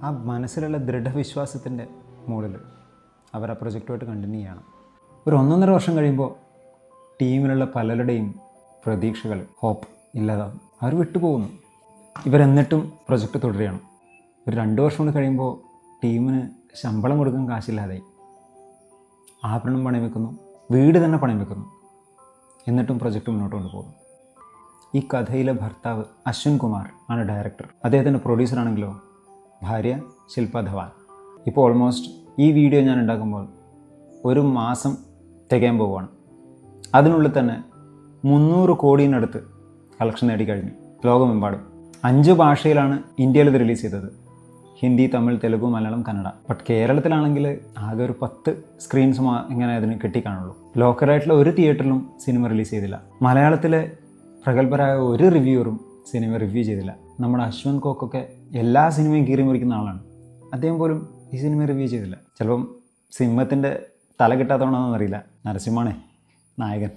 ആ മനസ്സിലുള്ള ദൃഢവിശ്വാസത്തിൻ്റെ മുകളിൽ അവർ ആ പ്രൊജക്റ്റുമായിട്ട് കണ്ടിന്യൂ ചെയ്യണം. ഒരു 1.5 വർഷം കഴിയുമ്പോൾ ടീമിലുള്ള പലരുടെയും പ്രതീക്ഷകൾ, ഹോപ്പ് ഇല്ലാതാവും. അവർ വിട്ടുപോകുന്നു. ഇവരെന്നിട്ടും പ്രൊജക്റ്റ് തുടരുകയാണ്. ഒരു 2 വർഷം കൂടി കഴിയുമ്പോൾ ടീമിന് ശമ്പളം കൊടുക്കാൻ കാശില്ലാതായി. ആഭരണം പണയം വെക്കുന്നു, വീട് തന്നെ പണയം വെക്കുന്നു. എന്നിട്ടും പ്രൊജക്റ്റ് മുന്നോട്ട് കൊണ്ടുപോകുന്നു. ഈ കഥയിലെ ഭർത്താവ് അശ്വിൻ കുമാർ ആണ് ഡയറക്ടർ. അദ്ദേഹത്തിൻ്റെ പ്രൊഡ്യൂസറാണെങ്കിലോ ഭാര്യ ശില്പ ധവാൻ. ഇപ്പോൾ ഓൾമോസ്റ്റ് ഈ വീഡിയോ ഞാൻ ഉണ്ടാക്കുമ്പോൾ 1 മാസം തികയാൻ പോവുകയാണ്. അതിനുള്ളിൽ തന്നെ 300 കോടിയിനടുത്ത് കളക്ഷൻ നേടിക്കഴിഞ്ഞു ലോകമെമ്പാടും. 5 ഭാഷയിലാണ് ഇന്ത്യയിൽ ഇത് റിലീസ് ചെയ്തത്: ഹിന്ദി, തമിഴ്, തെലുഗു, മലയാളം, കന്നഡ. ബട്ട് കേരളത്തിലാണെങ്കിൽ ആകെ ഒരു 10 സ്ക്രീൻസ് ഇങ്ങനെ അതിന് കിട്ടിക്കാണുള്ളൂ. ലോക്കലായിട്ടുള്ള ഒരു തിയേറ്ററിലും സിനിമ റിലീസ് ചെയ്തില്ല. മലയാളത്തിലെ പ്രഗത്ഭരായ ഒരു റിവ്യൂവറും സിനിമ റിവ്യൂ ചെയ്തില്ല. നമ്മുടെ അശ്വൻ കോക്കൊക്കെ എല്ലാ സിനിമയും കീറി മുറിക്കുന്ന ആളാണ്. അദ്ദേഹം പോലും ഈ സിനിമ റിവ്യൂ ചെയ്തില്ല. ചിലപ്പം സിംഹത്തിൻ്റെ തല കിട്ടാത്തതുകൊണ്ടാണെന്നറിയില്ല. നരസിംഹമാണേ നായകൻ.